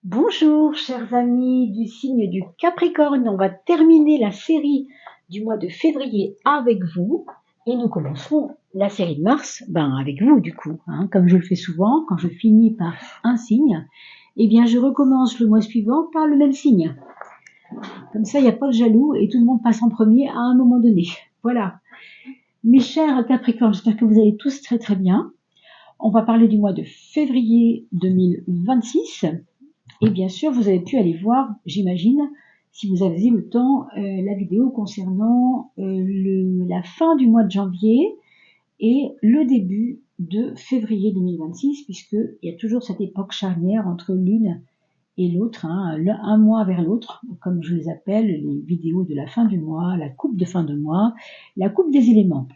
Bonjour chers amis du signe du Capricorne, on va terminer la série du mois de février avec vous et nous commencerons la série de mars avec vous du coup. Comme je le fais souvent, quand je finis par un signe, eh bien je recommence le mois suivant par le même signe. Comme ça il n'y a pas de jaloux et tout le monde passe en premier à un moment donné. Voilà. Mes chers Capricornes, j'espère que vous allez tous très très bien. On va parler du mois de février 2026. Et bien sûr, vous avez pu aller voir, j'imagine, si vous avez eu le temps, la vidéo concernant la fin du mois de janvier et le début de février 2026, puisqu'il y a toujours cette époque charnière entre l'une et l'autre, un mois vers l'autre, comme je les appelle, les vidéos de la fin du mois, la coupe de fin de mois, la coupe des éléments.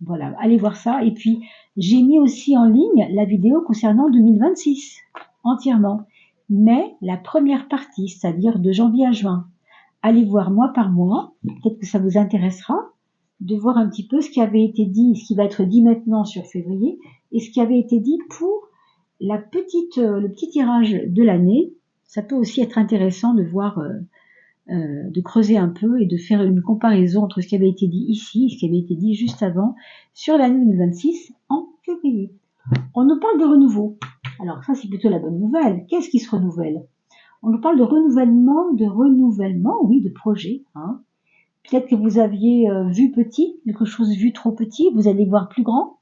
Voilà, allez voir ça. Et puis, j'ai mis aussi en ligne la vidéo concernant 2026, entièrement. Mais la première partie, c'est-à-dire de janvier à juin, allez voir mois par mois, peut-être que ça vous intéressera, de voir un petit peu ce qui avait été dit, ce qui va être dit maintenant sur février, et ce qui avait été dit pour le petit tirage de l'année. Ça peut aussi être intéressant de voir, de creuser un peu et de faire une comparaison entre ce qui avait été dit ici et ce qui avait été dit juste avant sur l'année 2026 en février. On nous parle de renouveau. Alors ça, c'est plutôt la bonne nouvelle. Qu'est-ce qui se renouvelle? On nous parle de renouvellement, oui, de projet. Peut-être que vous aviez vu petit, quelque chose vu trop petit, vous allez voir plus grand.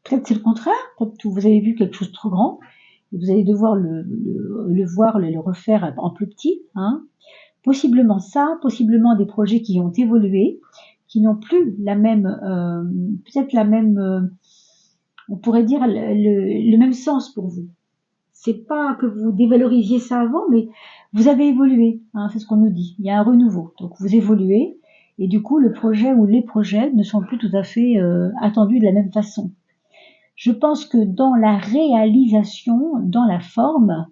Peut-être c'est le contraire, peut-être que vous avez vu quelque chose de trop grand, et vous allez devoir le refaire en plus petit. Possiblement ça, possiblement des projets qui ont évolué, qui n'ont plus la même, peut-être la même, on pourrait dire le même sens pour vous. C'est pas que vous dévalorisiez ça avant, mais vous avez évolué, c'est ce qu'on nous dit. Il y a un renouveau, donc vous évoluez, et du coup le projet ou les projets ne sont plus tout à fait attendus de la même façon. Je pense que dans la réalisation, dans la forme,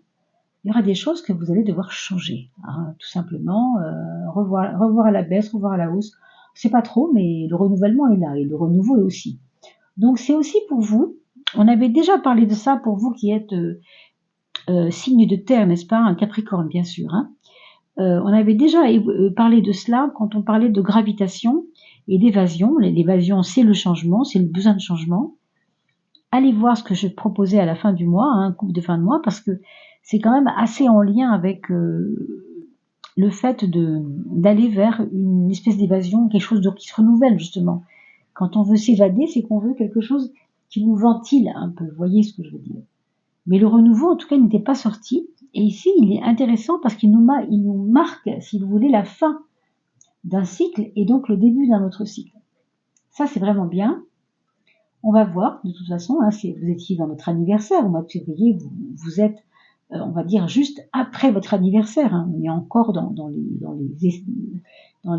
il y aura des choses que vous allez devoir changer, tout simplement, revoir à la baisse, revoir à la hausse. C'est pas trop, mais le renouvellement est là, et le renouveau est aussi. Donc c'est aussi pour vous, on avait déjà parlé de ça pour vous qui êtes signe de terre, n'est-ce pas, un Capricorne bien sûr. On avait déjà parlé de cela quand on parlait de gravitation et d'évasion. L'évasion, c'est le changement, c'est le besoin de changement. Allez voir ce que je proposais à la fin du mois, coupe de fin de mois, parce que c'est quand même assez en lien avec le fait d'aller vers une espèce d'évasion, quelque chose qui se renouvelle justement. Quand on veut s'évader, c'est qu'on veut quelque chose qui nous ventile un peu. Vous voyez ce que je veux dire? Mais le renouveau, en tout cas, n'était pas sorti. Et ici, il est intéressant parce qu'il nous marque, si vous voulez, la fin d'un cycle et donc le début d'un autre cycle. Ça, c'est vraiment bien. On va voir, de toute façon, si vous étiez dans votre anniversaire, au mois de février, vous êtes, on va dire, juste après votre anniversaire. On est encore dans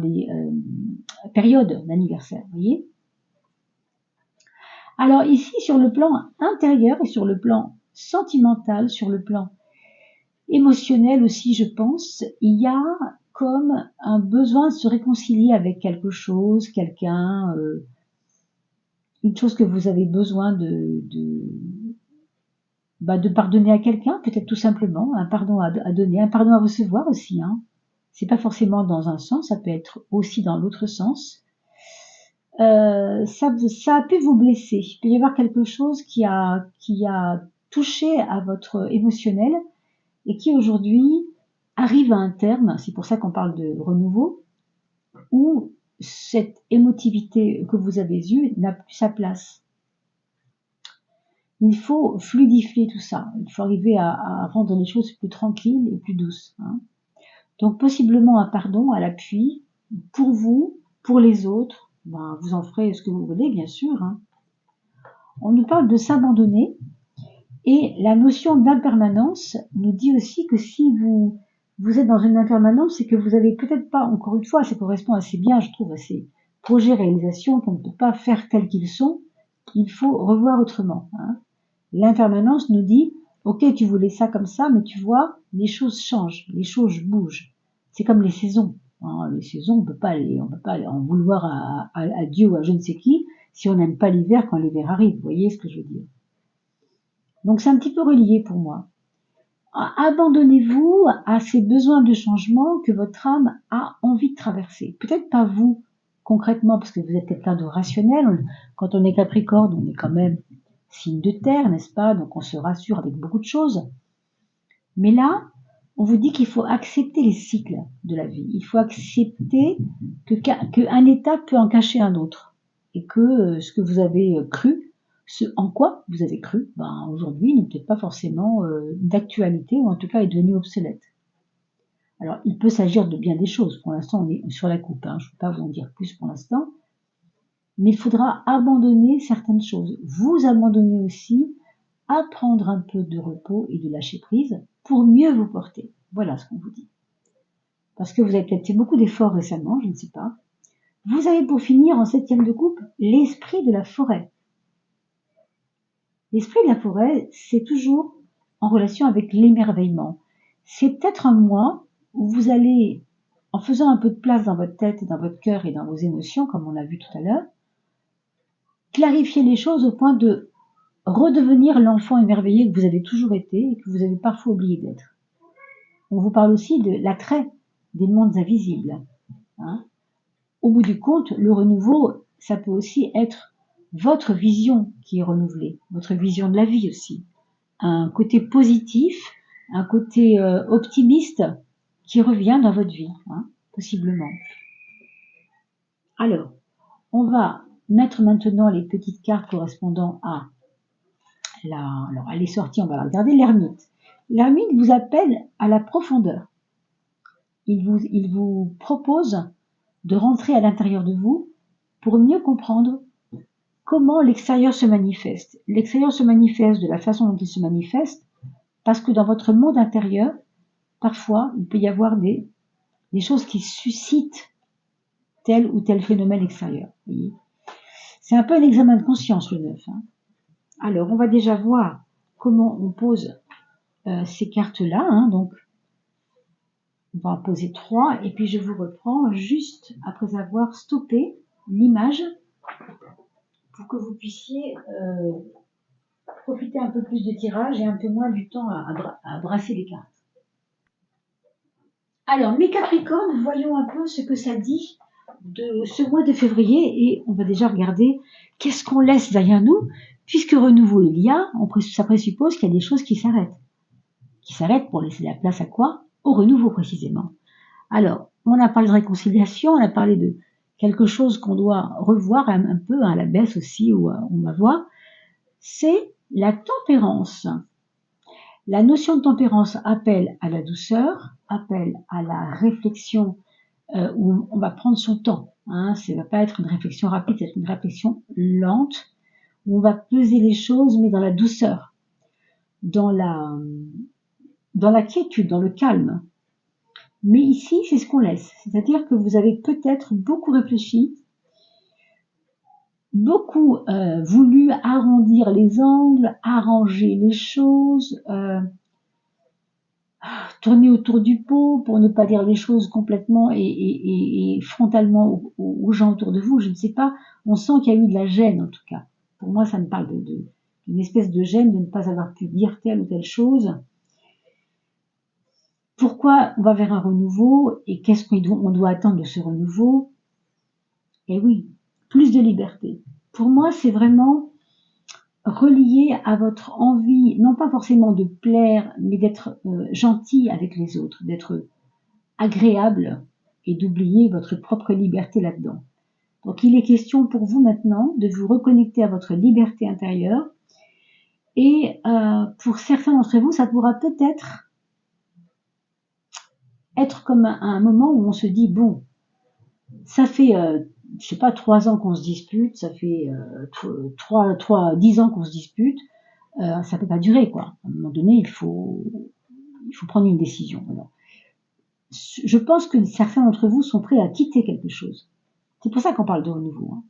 les périodes d'anniversaire, vous voyez. Alors ici, sur le plan intérieur et sur le plan sentimental, sur le plan émotionnel aussi, je pense, il y a comme un besoin de se réconcilier avec quelque chose, quelqu'un, une chose que vous avez besoin de pardonner à quelqu'un, peut-être tout simplement, un pardon à donner, un pardon à recevoir aussi. C'est pas forcément dans un sens, ça peut être aussi dans l'autre sens. Ça a pu vous blesser. Il peut y avoir quelque chose qui a touché à votre émotionnel et qui aujourd'hui arrive à un terme, c'est pour ça qu'on parle de renouveau, où cette émotivité que vous avez eue n'a plus sa place. Il faut fluidifier tout ça, il faut arriver à rendre les choses plus tranquilles et plus douces. Donc possiblement un pardon à l'appui, pour vous, pour les autres, vous en ferez ce que vous voulez bien sûr. On nous parle de s'abandonner, et la notion d'impermanence nous dit aussi que si vous êtes dans une impermanence, c'est que vous avez peut-être pas, encore une fois, ça correspond assez bien, je trouve, à ces projets, réalisations qu'on ne peut pas faire tels qu'ils sont, il faut revoir autrement. L'impermanence nous dit, ok, tu voulais ça comme ça, mais tu vois, les choses changent, les choses bougent. C'est comme les saisons. Les saisons, on peut pas en vouloir à Dieu ou à je ne sais qui, si on n'aime pas l'hiver quand l'hiver arrive. Vous voyez ce que je veux dire? Donc c'est un petit peu relié pour moi. Abandonnez-vous à ces besoins de changement que votre âme a envie de traverser. Peut-être pas vous concrètement, parce que vous êtes quelqu'un de rationnel. Quand on est Capricorne, on est quand même signe de terre, n'est-ce pas? Donc on se rassure avec beaucoup de choses. Mais là, on vous dit qu'il faut accepter les cycles de la vie. Il faut accepter qu'un état peut en cacher un autre. Et que ce que vous avez cru, ce en quoi vous avez cru, aujourd'hui n'est peut-être pas forcément d'actualité, ou en tout cas est devenu obsolète. Alors, il peut s'agir de bien des choses. Pour l'instant, on est sur la coupe. Je ne peux pas vous en dire plus pour l'instant. Mais il faudra abandonner certaines choses. Vous abandonnez aussi à prendre un peu de repos et de lâcher prise pour mieux vous porter. Voilà ce qu'on vous dit. Parce que vous avez peut-être fait beaucoup d'efforts récemment, je ne sais pas. Vous avez pour finir en 7e de coupe l'esprit de la forêt. L'esprit de la forêt, c'est toujours en relation avec l'émerveillement. C'est peut-être un mois où vous allez, en faisant un peu de place dans votre tête, dans votre cœur et dans vos émotions, comme on a vu tout à l'heure, clarifier les choses au point de redevenir l'enfant émerveillé que vous avez toujours été et que vous avez parfois oublié d'être. On vous parle aussi de l'attrait des mondes invisibles. Au bout du compte, le renouveau, ça peut aussi être votre vision qui est renouvelée, votre vision de la vie aussi. Un côté positif, un côté optimiste qui revient dans votre vie, possiblement. Alors, on va mettre maintenant les petites cartes correspondant à alors elle est sortie, on va la regarder, l'ermite. L'ermite vous appelle à la profondeur. Il vous propose de rentrer à l'intérieur de vous pour mieux comprendre comment l'extérieur se manifeste. L'extérieur se manifeste de la façon dont il se manifeste parce que dans votre monde intérieur, parfois, il peut y avoir des choses qui suscitent tel ou tel phénomène extérieur. C'est un peu un examen de conscience, le 9. Alors, on va déjà voir comment on pose ces cartes-là. Donc, on va en poser 3 et puis je vous reprends juste après avoir stoppé l'image pour que vous puissiez profiter un peu plus de tirage et un peu moins du temps à brasser les cartes. Alors, mes Capricornes, voyons un peu ce que ça dit de ce mois de février et on va déjà regarder qu'est-ce qu'on laisse derrière nous, puisque renouveau il y a, ça présuppose qu'il y a des choses qui s'arrêtent. Qui s'arrêtent pour laisser la place à quoi? Au renouveau précisément. Alors, on a parlé de réconciliation, on a parlé de quelque chose qu'on doit revoir un peu à la baisse aussi, où on va voir, c'est la tempérance. La notion de tempérance appelle à la douceur, appelle à la réflexion où on va prendre son temps. Ça ne va pas être une réflexion rapide, c'est une réflexion lente, où on va peser les choses, mais dans la douceur, dans la quiétude, dans le calme. Mais ici, c'est ce qu'on laisse. C'est-à-dire que vous avez peut-être beaucoup réfléchi, beaucoup voulu arrondir les angles, arranger les choses, tourner autour du pot pour ne pas dire les choses complètement et frontalement aux gens autour de vous. Je ne sais pas, on sent qu'il y a eu de la gêne en tout cas. Pour moi, ça me parle d'une espèce de gêne de ne pas avoir pu dire telle ou telle chose. Pourquoi on va vers un renouveau et qu'est-ce qu'on doit attendre de ce renouveau? Eh oui, plus de liberté. Pour moi, c'est vraiment relié à votre envie, non pas forcément de plaire, mais d'être gentil avec les autres, d'être agréable et d'oublier votre propre liberté là-dedans. Donc il est question pour vous maintenant de vous reconnecter à votre liberté intérieure et pour certains d'entre vous, ça pourra peut-être être comme un moment où on se dit bon, ça fait je sais pas 3 ans qu'on se dispute, ça fait 10 ans qu'on se dispute, ça peut pas durer quoi. À un moment donné, il faut prendre une décision. Alors, je pense que certains d'entre vous sont prêts à quitter quelque chose. C'est pour ça qu'on parle de renouveau.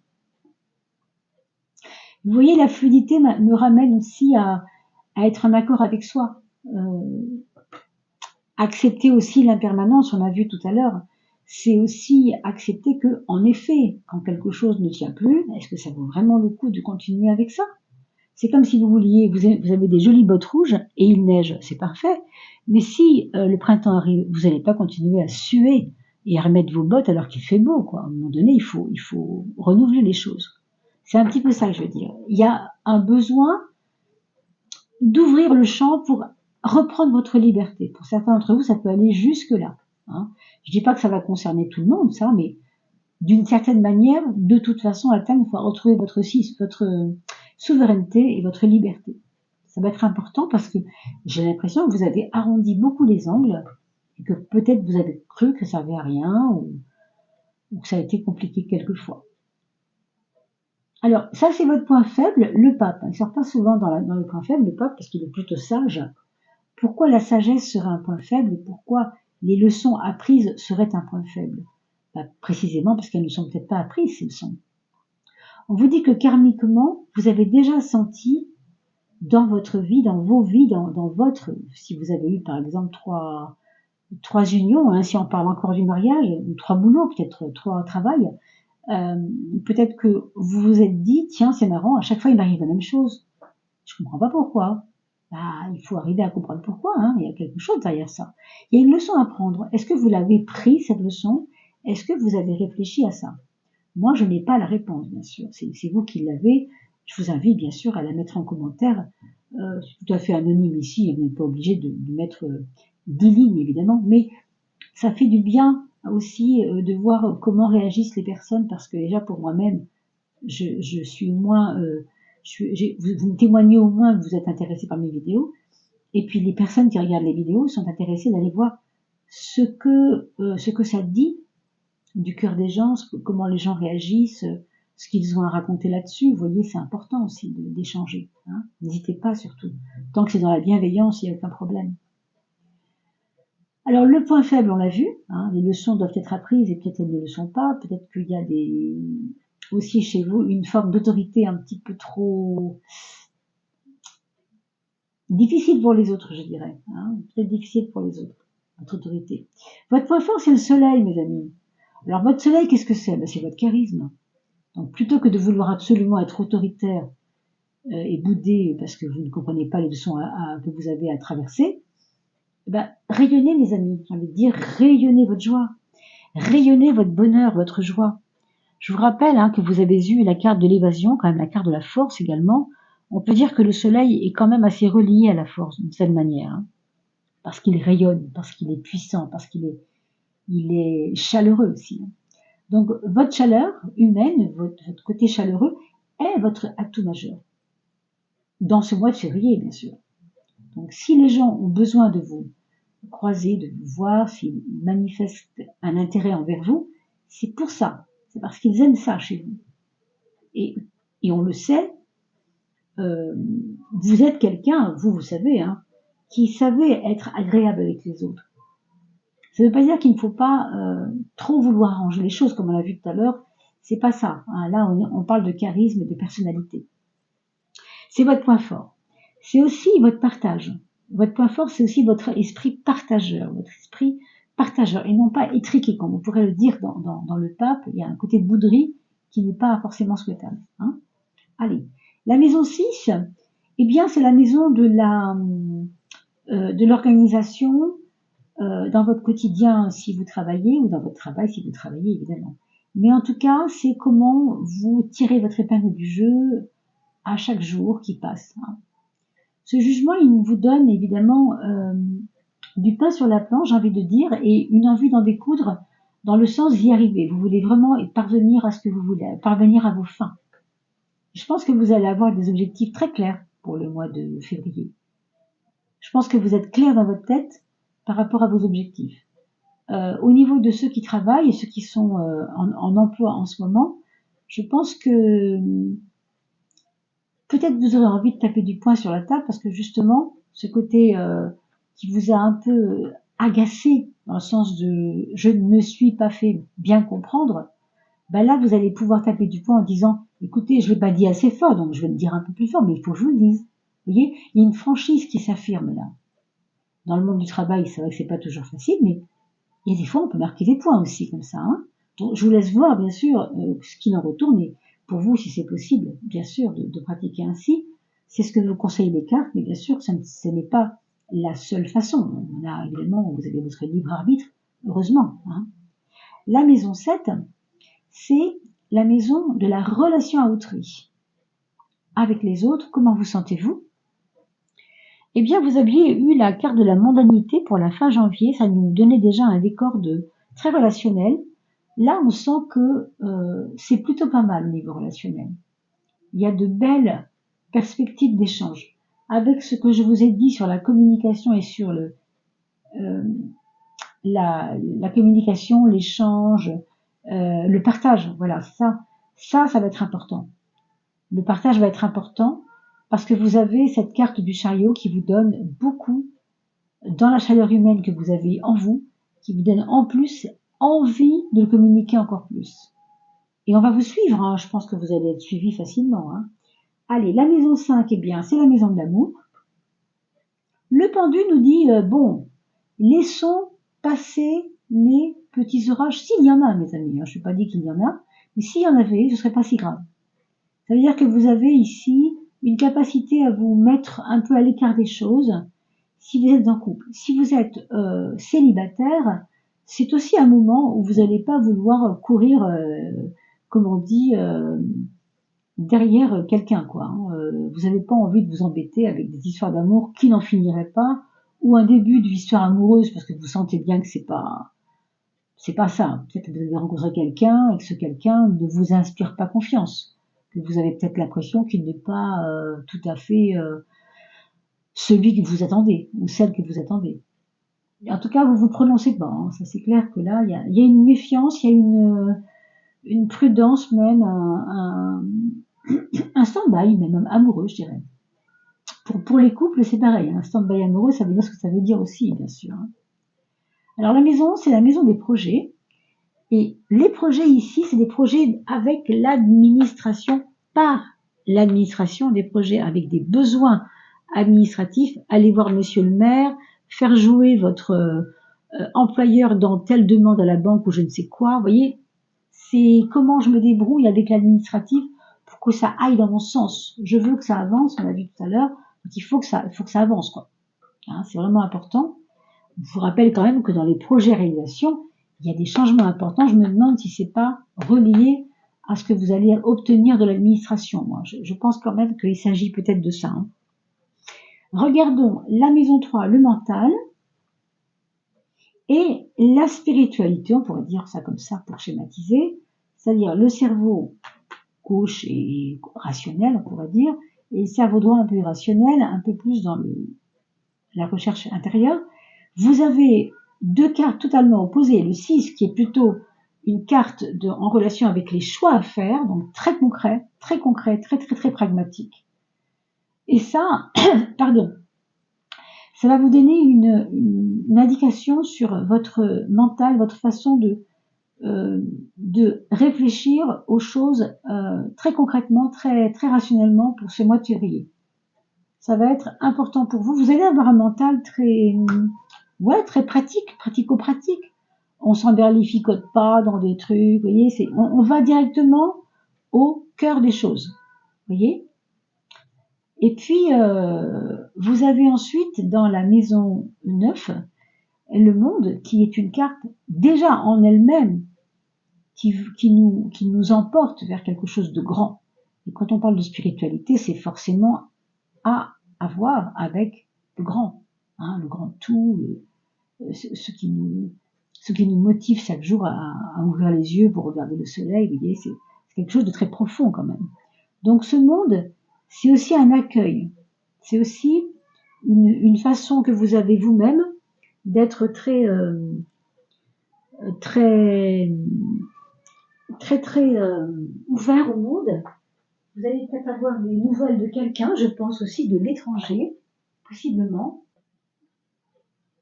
Vous voyez, la fluidité me ramène aussi à être en accord avec soi. Accepter aussi l'impermanence, on a vu tout à l'heure, c'est aussi accepter que, en effet, quand quelque chose ne tient plus, est-ce que ça vaut vraiment le coup de continuer avec ça? C'est comme si vous vouliez, vous avez des jolies bottes rouges et il neige, c'est parfait. Mais si le printemps arrive, vous n'allez pas continuer à suer et à remettre vos bottes alors qu'il fait beau, quoi. À un moment donné, il faut renouveler les choses. C'est un petit peu ça que je veux dire. Il y a un besoin d'ouvrir le champ pour reprendre votre liberté. Pour certains d'entre vous, ça peut aller jusque-là. Hein. Je dis pas que ça va concerner tout le monde, ça, mais d'une certaine manière, de toute façon, à terme, il faut retrouver votre souveraineté et votre liberté. Ça va être important parce que j'ai l'impression que vous avez arrondi beaucoup les angles et que peut-être vous avez cru que ça servait à rien ou que ça a été compliqué quelquefois. Alors, ça, c'est votre point faible, le pape. Il ne sort pas souvent dans le point faible, le pape, parce qu'il est plutôt sage. Pourquoi la sagesse serait un point faible et pourquoi les leçons apprises seraient un point faible? Précisément parce qu'elles ne sont peut-être pas apprises, ces leçons. On vous dit que karmiquement, vous avez déjà senti dans votre vie, dans vos vies, dans votre, si vous avez eu par exemple trois unions, hein, si on parle encore du mariage, ou 3 boulots, peut-être 3 travails, peut-être que vous vous êtes dit, tiens, c'est marrant, à chaque fois il m'arrive la même chose. Je comprends pas pourquoi. Il faut arriver à comprendre pourquoi, hein, il y a quelque chose derrière ça. Il y a une leçon à prendre. Est-ce que vous l'avez pris, cette leçon? Est-ce que vous avez réfléchi à ça? Moi, je n'ai pas la réponse, bien sûr. C'est vous qui l'avez. Je vous invite, bien sûr, à la mettre en commentaire. C'est tout à fait anonyme ici, vous n'êtes pas obligé de mettre 10 lignes, évidemment, mais ça fait du bien aussi de voir comment réagissent les personnes, parce que déjà, pour moi-même, je suis au moins... vous me témoignez au moins que vous êtes intéressé par mes vidéos, et puis les personnes qui regardent les vidéos sont intéressées d'aller voir ce que ça dit du cœur des gens, comment les gens réagissent, ce qu'ils ont à raconter là-dessus. Vous voyez, c'est important aussi d'échanger. Hein. N'hésitez pas surtout. Tant que c'est dans la bienveillance, il n'y a aucun problème. Alors le point faible, on l'a vu, hein, les leçons doivent être apprises et peut-être elles ne le sont pas. Peut-être qu'il y a aussi chez vous une forme d'autorité un petit peu trop difficile pour les autres, je dirais. Hein, peut-être difficile pour les autres, votre autorité. Votre point fort, c'est le soleil, mes amis. Alors votre soleil, qu'est-ce que c'est? C'est votre charisme. Donc plutôt que de vouloir absolument être autoritaire et bouder parce que vous ne comprenez pas les leçons que vous avez à traverser, rayonnez, mes amis. J'ai envie de dire, rayonnez votre joie, rayonnez votre bonheur, votre joie. Je vous rappelle que vous avez eu la carte de l'évasion, quand même la carte de la force également. On peut dire que le soleil est quand même assez relié à la force d'une certaine manière, hein, parce qu'il rayonne, parce qu'il est puissant, parce qu'il est chaleureux aussi. Donc votre chaleur humaine, votre côté chaleureux est votre atout majeur. Dans ce mois de février, bien sûr. Donc si les gens ont besoin de vous croiser, de vous voir, s'ils manifestent un intérêt envers vous, c'est pour ça. C'est parce qu'ils aiment ça chez vous. Et on le sait, vous êtes quelqu'un, vous savez, hein, qui savait être agréable avec les autres. Ça ne veut pas dire qu'il ne faut pas trop vouloir arranger les choses, comme on l'a vu tout à l'heure. C'est pas ça. Hein. Là, on parle de charisme et de personnalité. C'est votre point fort. C'est aussi votre partage. Votre point fort, c'est aussi votre esprit partageur, et non pas étriqué, comme on pourrait le dire dans le pape. Il y a un côté de bouderie qui n'est pas forcément souhaitable. Hein. Allez, la maison 6, eh bien, c'est la maison de l'organisation dans votre quotidien si vous travaillez, ou dans votre travail si vous travaillez, évidemment. Mais en tout cas, c'est comment vous tirez votre épingle du jeu à chaque jour qui passe. Hein. Ce jugement, il vous donne évidemment du pain sur la planche, j'ai envie de dire, et une envie d'en découdre dans le sens d'y arriver. Vous voulez vraiment parvenir à ce que vous voulez, parvenir à vos fins. Je pense que vous allez avoir des objectifs très clairs pour le mois de février. Je pense que vous êtes clair dans votre tête par rapport à vos objectifs. Au niveau de ceux qui travaillent et ceux qui sont en emploi en ce moment, je pense que peut-être vous aurez envie de taper du poing sur la table parce que justement, ce côté qui vous a un peu agacé dans le sens de je ne me suis pas fait bien comprendre, là vous allez pouvoir taper du poing en disant écoutez, je l'ai pas dit assez fort, donc je vais le dire un peu plus fort, mais il faut que je vous le dise. Vous voyez, il y a une franchise qui s'affirme là. Dans le monde du travail, c'est vrai que c'est pas toujours facile, mais il y a des fois on peut marquer des points aussi comme ça. Hein. Donc je vous laisse voir bien sûr ce qu'il en retourne et pour vous si c'est possible, bien sûr, de pratiquer ainsi. C'est ce que vous conseillent les cartes, mais bien sûr, ce n'est pas la seule façon. Là, évidemment, vous avez votre libre arbitre, heureusement. Hein. La maison 7, c'est la maison de la relation à autrui. Avec les autres, comment vous sentez-vous? Eh bien, vous aviez eu la carte de la mondanité pour la fin janvier, ça nous donnait déjà un décor très relationnel. Là, on sent que c'est plutôt pas mal au niveau relationnel. Il y a de belles perspectives d'échange. Avec ce que je vous ai dit sur la communication et sur la communication, l'échange, le partage, voilà, ça va être important. Le partage va être important parce que vous avez cette carte du chariot qui vous donne beaucoup dans la chaleur humaine que vous avez en vous, qui vous donne en plus envie de le communiquer encore plus. Et on va vous suivre, hein. Je pense que vous allez être suivi facilement. Hein. Allez, la maison 5, eh bien, c'est la maison de l'amour. Le pendu nous dit, bon, laissons passer les petits orages, s'il y en a, mes amis, hein. Je ne suis pas dit qu'il y en a, mais s'il y en avait, ce serait pas si grave. Ça veut dire que vous avez ici une capacité à vous mettre un peu à l'écart des choses si vous êtes en couple. Si vous êtes célibataire, c'est aussi un moment où vous n'allez pas vouloir courir, comme on dit, derrière quelqu'un, quoi. Hein. Vous n'avez pas envie de vous embêter avec des histoires d'amour qui n'en finiraient pas, ou un début d'histoire amoureuse parce que vous sentez bien que c'est pas ça. Peut-être que vous avez rencontré quelqu'un et que ce quelqu'un ne vous inspire pas confiance. Que vous avez peut-être l'impression qu'il n'est pas tout à fait celui que vous attendez, ou celle que vous attendez. En tout cas, vous vous prononcez pas. Hein. Ça, c'est clair que là, il y a une méfiance, il y a une prudence même, un stand-by même amoureux, je dirais. Pour les couples, c'est pareil. Un stand-by amoureux, ça veut dire ce que ça veut dire aussi, bien sûr. Hein. Alors la maison, c'est la maison des projets. Et les projets ici, c'est des projets avec l'administration, par l'administration, des projets avec des besoins administratifs. Allez voir monsieur le maire, faire jouer votre employeur dans telle demande à la banque ou je ne sais quoi. Vous voyez, c'est comment je me débrouille avec l'administratif pour que ça aille dans mon sens. Je veux que ça avance, on l'a vu tout à l'heure, donc il faut que ça avance, quoi. Hein, c'est vraiment important. Je vous rappelle quand même que dans les projets réalisation, il y a des changements importants. Je me demande si c'est pas relié à ce que vous allez obtenir de l'administration. Moi, je pense quand même qu'il s'agit peut-être de ça. Hein. Regardons la maison 3, le mental, et la spiritualité, on pourrait dire ça comme ça pour schématiser, c'est-à-dire le cerveau gauche et rationnel, on pourrait dire, et le cerveau droit un peu irrationnel, un peu plus dans la recherche intérieure. Vous avez deux cartes totalement opposées. Le 6 qui est plutôt une carte en relation avec les choix à faire, donc très concret, très pragmatique. Et ça, pardon, ça va vous donner une indication sur votre mental, votre façon de réfléchir aux choses très concrètement, très rationnellement pour ce mois de février. Ça va être important pour vous. Vous allez avoir un mental très pratique, pratico-pratique. On s'emberlificote pas dans des trucs, vous voyez, on va directement au cœur des choses, vous voyez. Et puis, vous avez ensuite, dans la maison 9, le monde, qui est une carte déjà en elle-même, qui nous emporte vers quelque chose de grand. Et quand on parle de spiritualité, c'est forcément à voir avec le grand, hein, le grand tout, ce qui nous motive chaque jour à ouvrir les yeux pour regarder le soleil, vous voyez, c'est quelque chose de très profond quand même. Donc ce monde, c'est aussi un accueil, c'est aussi une façon que vous avez vous-même d'être très ouvert au monde. Vous allez peut-être avoir des nouvelles de quelqu'un, je pense aussi de l'étranger, possiblement.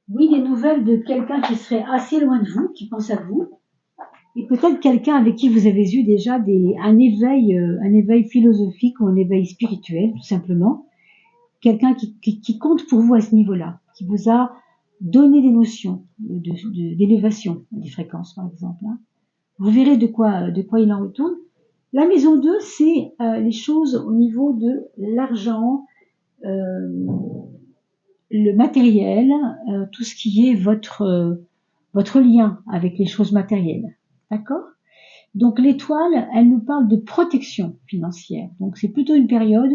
Oui, des nouvelles de quelqu'un qui serait assez loin de vous, qui pense à vous. Et peut-être quelqu'un avec qui vous avez eu déjà un éveil philosophique ou un éveil spirituel, tout simplement. Quelqu'un qui compte pour vous à ce niveau-là, qui vous a donné des notions d'élévation des fréquences, par exemple. Hein. Vous verrez de quoi il en retourne. La maison 2, c'est les choses au niveau de l'argent, le matériel, tout ce qui est votre lien avec les choses matérielles. D'accord? Donc l'étoile, elle nous parle de protection financière. Donc c'est plutôt une période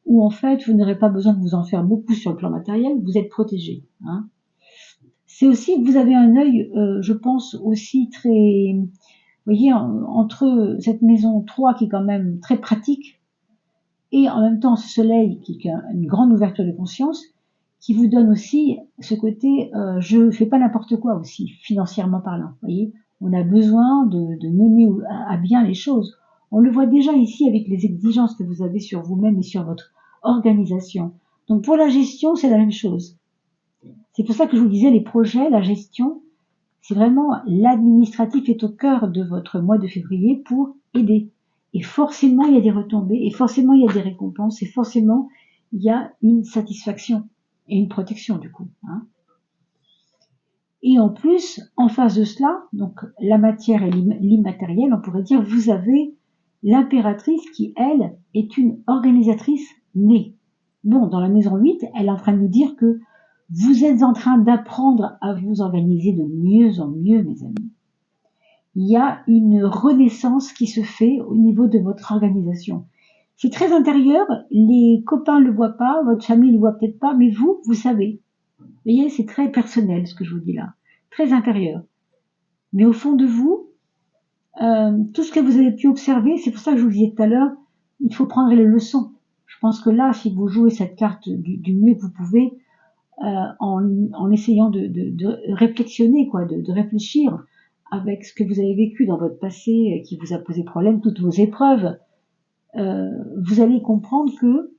où en fait vous n'aurez pas besoin de vous en faire beaucoup sur le plan matériel, vous êtes protégé. Hein. C'est aussi que vous avez un œil, je pense aussi très, vous voyez, entre cette maison 3 qui est quand même très pratique et en même temps ce soleil qui est une grande ouverture de conscience qui vous donne aussi ce côté je fais pas n'importe quoi aussi financièrement parlant. Vous voyez, on a besoin de mener à bien les choses. On le voit déjà ici avec les exigences que vous avez sur vous-même et sur votre organisation. Donc pour la gestion, c'est la même chose. C'est pour ça que je vous disais les projets, la gestion, c'est vraiment l'administratif est au cœur de votre mois de février pour aider. Et forcément, il y a des retombées, et forcément, il y a des récompenses, et forcément, il y a une satisfaction et une protection du coup. Hein. Et en plus, en face de cela, donc la matière et l'immatériel, on pourrait dire, vous avez l'impératrice qui, elle, est une organisatrice née. Bon, dans la maison 8, elle est en train de nous dire que vous êtes en train d'apprendre à vous organiser de mieux en mieux, mes amis. Il y a une renaissance qui se fait au niveau de votre organisation. C'est très intérieur, les copains ne le voient pas, votre famille ne le voit peut-être pas, mais vous, vous savez. Vous voyez, c'est très personnel ce que je vous dis là, très intérieur. Mais au fond de vous, tout ce que vous avez pu observer, c'est pour ça que je vous disais tout à l'heure, il faut prendre les leçons. Je pense que là, si vous jouez cette carte du mieux que vous pouvez, en essayant de réflexionner, quoi, de réfléchir avec ce que vous avez vécu dans votre passé qui vous a posé problème, toutes vos épreuves, vous allez comprendre que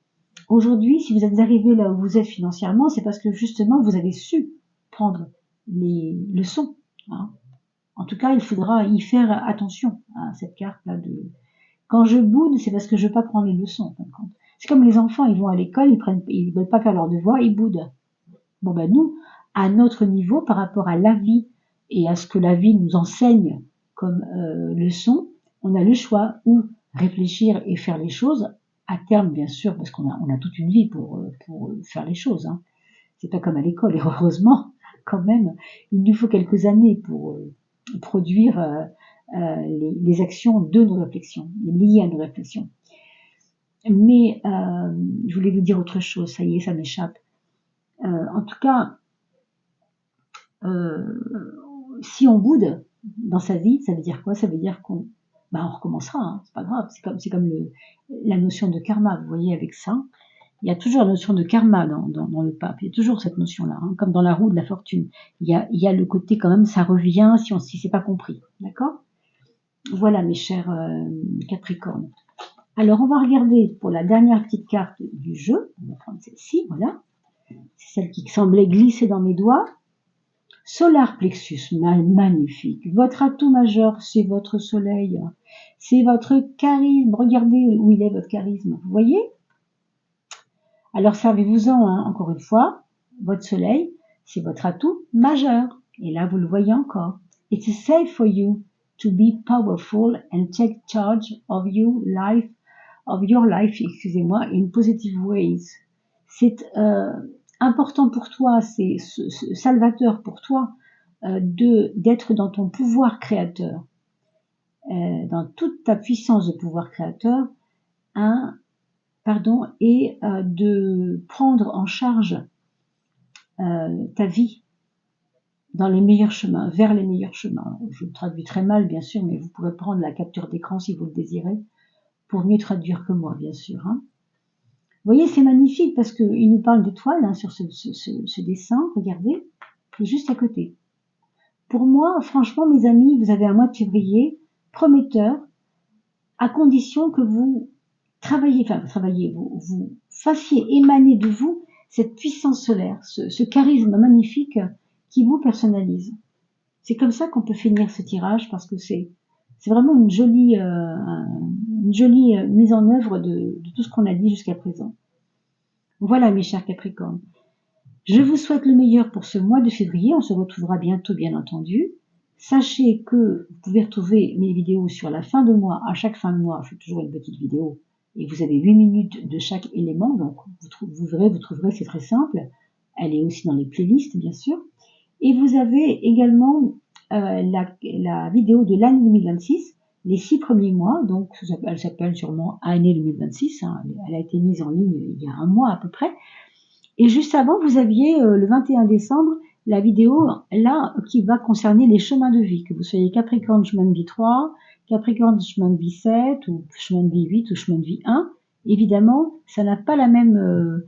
aujourd'hui, si vous êtes arrivé là où vous êtes financièrement, c'est parce que justement vous avez su prendre les leçons. Hein. En tout cas, il faudra y faire attention à cette carte-là de. Quand je boude, c'est parce que je veux pas prendre les leçons. C'est comme les enfants, ils vont à l'école, ils veulent pas faire leurs devoirs, ils boudent. Bon ben nous, à notre niveau, par rapport à la vie et à ce que la vie nous enseigne comme leçon, on a le choix ou réfléchir et faire les choses à terme, bien sûr, parce qu'on a toute une vie pour faire les choses. Hein. C'est pas comme à l'école, et heureusement, quand même, il nous faut quelques années pour produire les actions de nos réflexions, liées à nos réflexions. Mais je voulais vous dire autre chose, ça y est, ça m'échappe. En tout cas, si on boude dans sa vie, ça veut dire quoi? Ça veut dire qu'on on recommencera, hein, c'est pas grave. C'est comme la notion de karma, vous voyez, avec ça. Il y a toujours la notion de karma dans le pape, il y a toujours cette notion-là, hein, comme dans la roue de la fortune. Il y a le côté quand même, ça revient si c'est pas compris, d'accord? Voilà mes chers Capricornes. Alors on va regarder pour la dernière petite carte du jeu, on va prendre celle-ci, voilà. C'est celle qui semblait glisser dans mes doigts. Solar plexus, magnifique. Votre atout majeur, c'est votre soleil. C'est votre charisme. Regardez où il est, votre charisme. Vous voyez? Alors, servez-vous-en, hein, encore une fois. Votre soleil, c'est votre atout majeur. Et là, vous le voyez encore. It's safe for you to be powerful and take charge of your life, excusez-moi, in positive ways. C'est important pour toi, c'est salvateur pour toi d'être dans ton pouvoir créateur, dans toute ta puissance de pouvoir créateur, et de prendre en charge ta vie dans les meilleurs chemins, vers les meilleurs chemins. Je traduis très mal, bien sûr, mais vous pourrez prendre la capture d'écran si vous le désirez, pour mieux traduire que moi, bien sûr. Hein. Vous voyez, c'est magnifique parce qu'il nous parle d'étoiles hein, sur ce dessin. Regardez, c'est juste à côté. Pour moi, franchement, mes amis, vous avez un mois de février prometteur, à condition que vous vous fassiez émaner de vous cette puissance solaire, ce charisme magnifique qui vous personnalise. C'est comme ça qu'on peut finir ce tirage parce que c'est vraiment une jolie mise en œuvre de tout ce qu'on a dit jusqu'à présent. Voilà mes chers Capricornes. Je vous souhaite le meilleur pour ce mois de février. On se retrouvera bientôt, bien entendu. Sachez que vous pouvez retrouver mes vidéos sur la fin de mois. À chaque fin de mois, je fais toujours une petite vidéo et vous avez 8 minutes de chaque élément, donc vous trouverez, c'est très simple. Elle est aussi dans les playlists, bien sûr. Et vous avez également la vidéo de l'année 2026, les 6 premiers mois, donc elle s'appelle sûrement année 2026, hein, elle a été mise en ligne il y a un mois à peu près. Et juste avant, vous aviez le 21 décembre la vidéo là qui va concerner les chemins de vie, que vous soyez Capricorne chemin de vie 3, Capricorne chemin de vie 7 ou chemin de vie 8 ou chemin de vie 1. Évidemment, ça n'a pas la même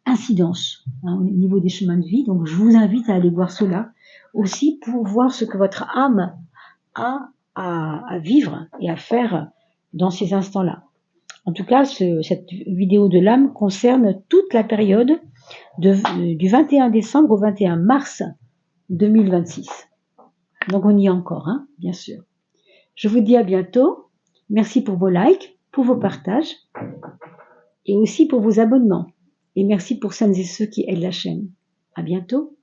incidence hein, au niveau des chemins de vie, donc je vous invite à aller voir cela aussi pour voir ce que votre âme a à vivre et à faire dans ces instants-là. En tout cas, cette vidéo de l'âme concerne toute la période du 21 décembre au 21 mars 2026. Donc on y est encore, hein, bien sûr. Je vous dis à bientôt. Merci pour vos likes, pour vos partages et aussi pour vos abonnements. Et merci pour celles et ceux qui aident la chaîne. À bientôt.